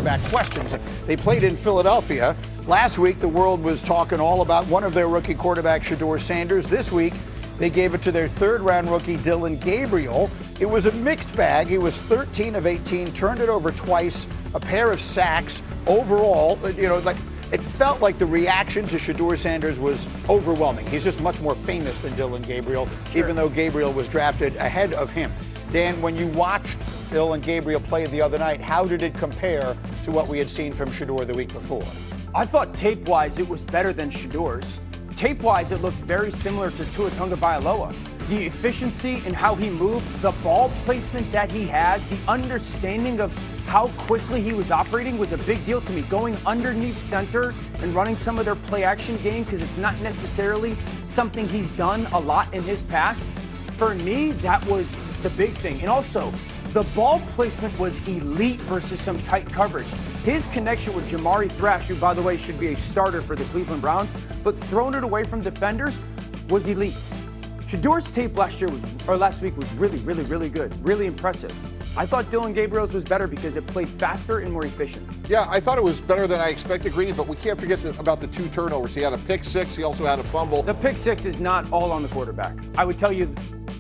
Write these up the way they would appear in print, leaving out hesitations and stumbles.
quarterback questions. They played in Philadelphia. Last week, the world was talking all about one of their rookie quarterbacks, Shedeur Sanders. This week, they gave it to their third-round rookie, Gabriel. It was a mixed bag. He was 13 of 18, turned it over twice, a pair of sacks. Overall, it felt like the reaction to Shedeur Sanders was overwhelming. He's just much more famous than Gabriel, even though Gabriel was drafted ahead of him. Dan, when you watched Gabriel play the other night, how did it compare to what we had seen from Shedeur the week before? I thought tape-wise it was better than Shedeur's. Tape-wise, it looked very similar to Tua Tagovailoa. The efficiency in how he moved, the ball placement that he has, the understanding of how quickly he was operating was a big deal to me. Going underneath center and running some of their play-action game, because it's not necessarily something he's done a lot in his past. For me, that was the big thing. And also, the ball placement was elite versus some tight coverage. His connection with Jamari Thrash, who, by the way, should be a starter for the Cleveland Browns, but throwing it away from defenders, was elite. Shedeur's tape last week was really, really, really good, really impressive. I thought Gabriel's was better because it played faster and more efficient. Yeah, I thought it was better than I expected, Greeny, but we can't forget about the 2 turnovers. He had a pick six. He also had a fumble. The pick six is not all on the quarterback. I would tell you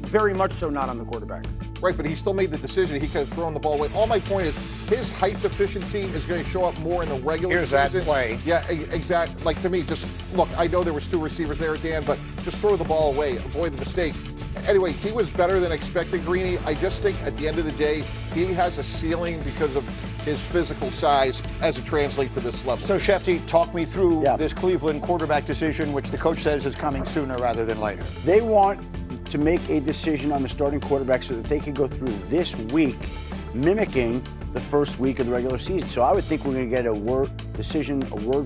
very much so not on the quarterback. Right, but he still made the decision. He could have thrown the ball away. All my point is his height deficiency is going to show up more in the regular season. Here's that play. Yeah, exactly. Like, to me, just look, I know there was 2 receivers there, Dan, but just throw the ball away, avoid the mistake. Anyway, he was better than expected, Greeny. I just think at the end of the day, he has a ceiling because of his physical size as it translates to this level. So, Shefty, talk me through this Cleveland quarterback decision, which the coach says is coming sooner rather than later. They want to make a decision on the starting quarterback so that they can go through this week mimicking the first week of the regular season. So I would think we're going to get a word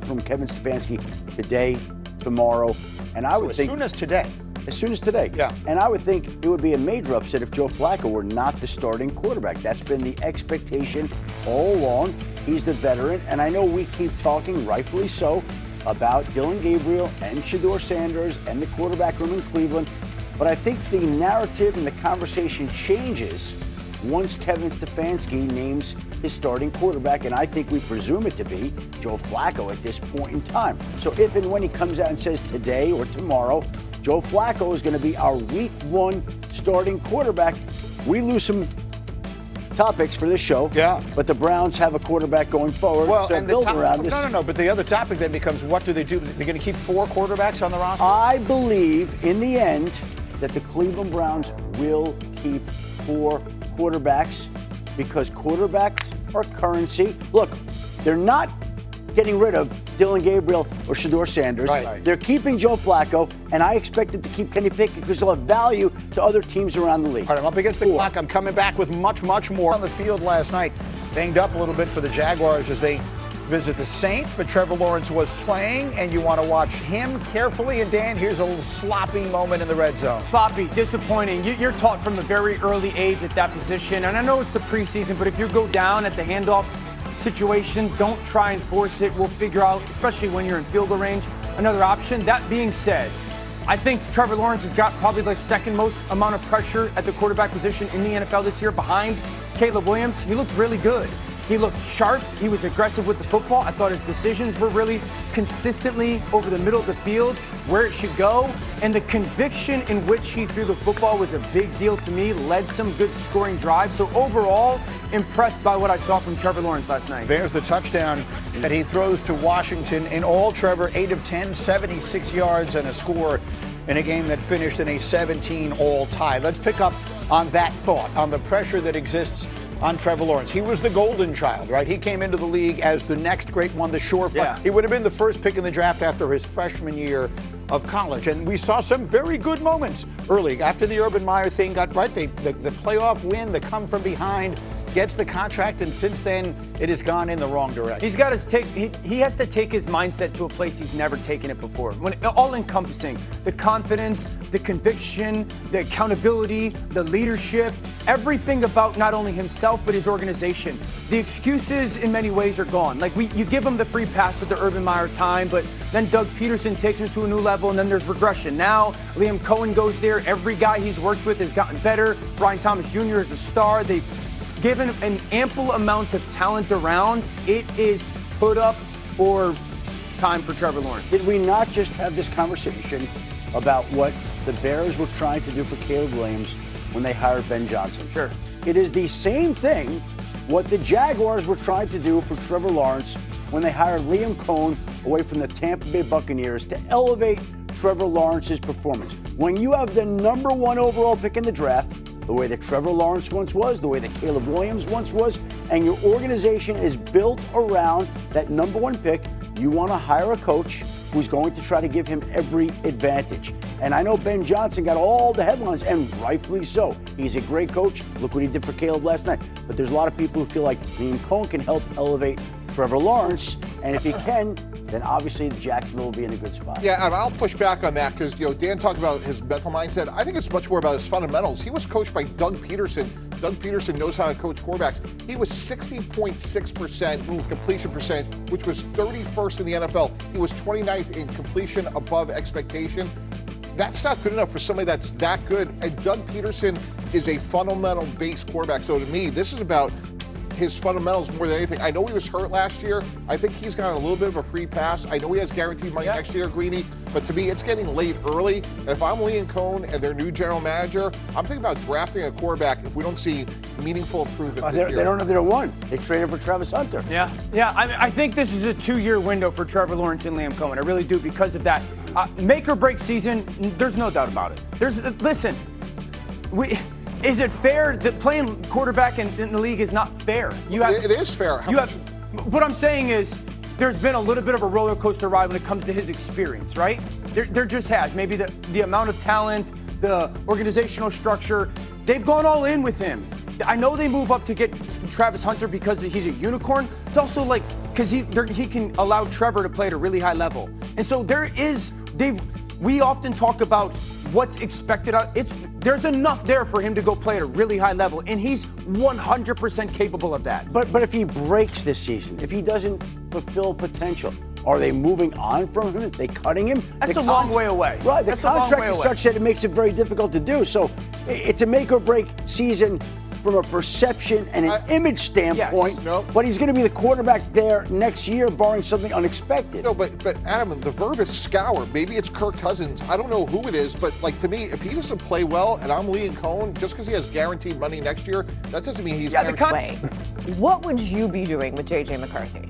from Kevin Stefanski today, tomorrow, and I would think as soon as today. As soon as today. Yeah. And I would think it would be a major upset if Joe Flacco were not the starting quarterback. That's been the expectation all along. He's the veteran, and I know we keep talking, rightfully so, about Gabriel and Shedeur Sanders and the quarterback room in Cleveland. But I think the narrative and the conversation changes once Kevin Stefanski names his starting quarterback, and I think we presume it to be Joe Flacco at this point in time. So if and when he comes out and says today or tomorrow, Joe Flacco is going to be our week 1 starting quarterback, we lose some topics for this show. Yeah. But the Browns have a quarterback going forward. Well, and build around this. No. But the other topic then becomes, what do they do? They're going to keep 4 quarterbacks on the roster? I believe in the end that the Cleveland Browns will keep 4 quarterbacks because quarterbacks are currency. Look, they're not getting rid of Gabriel or Shedeur Sanders. Right. They're keeping Joe Flacco, and I expect them to keep Kenny Pickett because they'll have value to other teams around the league. All right, I'm up against the clock. I'm coming back with much, much more. On the field last night, banged up a little bit for the Jaguars as they visit the Saints, but Trevor Lawrence was playing, and you want to watch him carefully. And Dan, here's a little sloppy moment in the red zone. Sloppy, disappointing. You're taught from a very early age at that position, and I know it's the preseason, but if you go down at the handoffs situation, don't try and force it. We'll figure out, especially when you're in field goal range, another option. That being said, I think Trevor Lawrence has got probably the second most amount of pressure at the quarterback position in the NFL this year behind Caleb Williams. He looked really good. He looked sharp. He was aggressive with the football. I thought his decisions were really consistently over the middle of the field, where it should go. And the conviction in which he threw the football was a big deal to me, led some good scoring drives. So overall, impressed by what I saw from Trevor Lawrence last night. There's the touchdown that he throws to Washington. In all, Trevor, 8 of 10, 76 yards and a score in a game that finished in a 17-all tie. Let's pick up on that thought, on the pressure that exists on Trevor Lawrence. He was the golden child, right? He came into the league as the next great one, the surefire. Yeah. He would have been the first pick in the draft after his freshman year of college. And we saw some very good moments early. After the Urban Meyer thing got right, the playoff win, the come from behind, gets the contract, and since then it has gone in the wrong direction. He's got to he has to take his mindset to a place he's never taken it before. When all encompassing, the confidence, the conviction, the accountability, the leadership, everything about not only himself but his organization. The excuses in many ways are gone. Like you give him the free pass at the Urban Meyer time, but then Doug Peterson takes him to a new level, and then there's regression. Now Liam Cohen goes there. Every guy he's worked with has gotten better. Brian Thomas Jr. is a star. They given an ample amount of talent around, it is put up or time for Trevor Lawrence. Did we not just have this conversation about what the Bears were trying to do for Caleb Williams when they hired Ben Johnson? Sure. It is the same thing what the Jaguars were trying to do for Trevor Lawrence when they hired Liam Cohn away from the Tampa Bay Buccaneers to elevate Trevor Lawrence's performance. When you have the number 1 overall pick in the draft, the way that Trevor Lawrence once was, the way that Caleb Williams once was, and your organization is built around that number 1 pick, you want to hire a coach who's going to try to give him every advantage. And I know Ben Johnson got all the headlines, and rightfully so. He's a great coach. Look what he did for Caleb last night. But there's a lot of people who feel like Liam Cohn can help elevate Trevor Lawrence, and if he can, then obviously Jacksonville will be in a good spot. Yeah, and I'll push back on that because, Dan talked about his mental mindset. I think it's much more about his fundamentals. He was coached by Doug Peterson. Doug Peterson knows how to coach quarterbacks. He was 60.6% completion percentage, which was 31st in the NFL. He was 29th in completion above expectation. That's not good enough for somebody that's that good. And Doug Peterson is a fundamental-based quarterback. So to me, this is about his fundamentals more than anything. I know he was hurt last year. I think he's got a little bit of a free pass. I know he has guaranteed money next year, Greeny, but to me, it's getting late early. And if I'm Liam Cohn and their new general manager, I'm thinking about drafting a quarterback if we don't see meaningful improvement this year. They don't have their 1. They traded for Travis Hunter. Yeah. I think this is a 2-year window for Trevor Lawrence and Liam Cohn. I really do because of that. Make or break season, there's no doubt about it. Is it fair that playing quarterback in the league is not fair? It is fair. What I'm saying is there's been a little bit of a roller coaster ride when it comes to his experience, right? There just has. Maybe the amount of talent, the organizational structure, they've gone all in with him. I know they move up to get Travis Hunter because he's a unicorn. It's also like because he can allow Trevor to play at a really high level. And so we often talk about what's expected. There's enough there for him to go play at a really high level, and he's 100% capable of that. But if he breaks this season, if he doesn't fulfill potential, are they moving on from him? Are they cutting him? That's a long way away. Right, the contract is such that it makes it very difficult to do. So it's a make or break season from a perception and an image standpoint. Yes. No. But he's going to be the quarterback there next year, barring something unexpected. No, but Adam, the verb is scour. Maybe it's Kirk Cousins. I don't know who it is, but to me, if he doesn't play well and I'm Liam Cohn, just because he has guaranteed money next year, that doesn't mean he's guaranteed. What would you be doing with JJ McCarthy?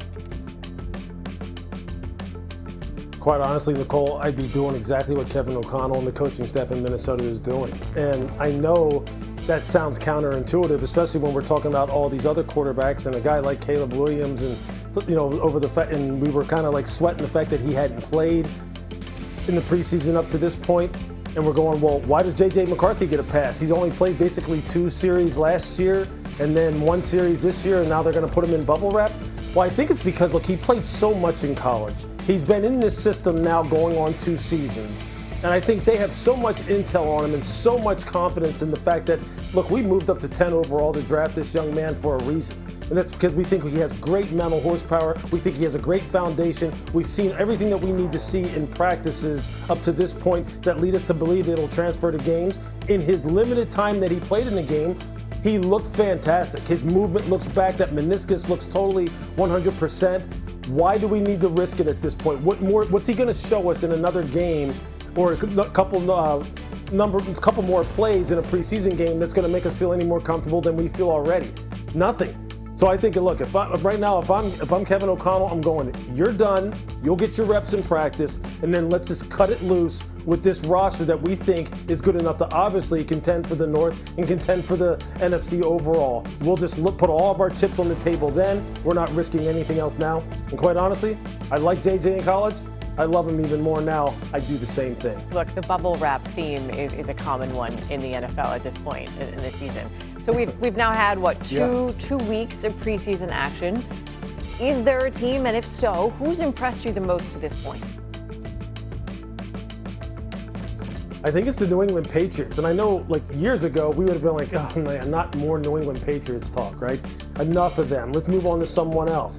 Quite honestly, Nicole, I'd be doing exactly what Kevin O'Connell and the coaching staff in Minnesota is doing. And I know that sounds counterintuitive, especially when we're talking about all these other quarterbacks and a guy like Caleb Williams and, over the fact, and we were kind of like sweating the fact that he hadn't played in the preseason up to this point. And we're going, well, why does J.J. McCarthy get a pass? He's only played basically 2 series last year and then 1 series this year, and now they're going to put him in bubble wrap? Well, I think it's because, look, he played so much in college. He's been in this system now going on 2 seasons. And I think they have so much intel on him and so much confidence in the fact that, look, we moved up to 10 overall to draft this young man for a reason. And that's because we think he has great mental horsepower. We think he has a great foundation. We've seen everything that we need to see in practices up to this point that lead us to believe it'll transfer to games. In his limited time that he played in the game, he looked fantastic. His movement looks back. That meniscus looks totally 100%. Why do we need to risk it at this point? What's he going to show us in another game or a couple more plays in a preseason game that's going to make us feel any more comfortable than we feel already? Nothing. So I think, look, if I'm Kevin O'Connell, I'm going, you're done. You'll get your reps in practice, and then let's just cut it loose with this roster that we think is good enough to obviously contend for the North and contend for the NFC overall. We'll just put all of our chips on the table then. We're not risking anything else now. And quite honestly, I like JJ in college. I love him even more now. I do the same thing. Look, the bubble wrap theme is a common one in the NFL at this point in the season. So we've now had, two weeks of preseason action. Is there a team, and if so, who's impressed you the most to this point? I think it's the New England Patriots. And I know, years ago, we would have been like, oh man, not more New England Patriots talk, right? Enough of them. Let's move on to someone else.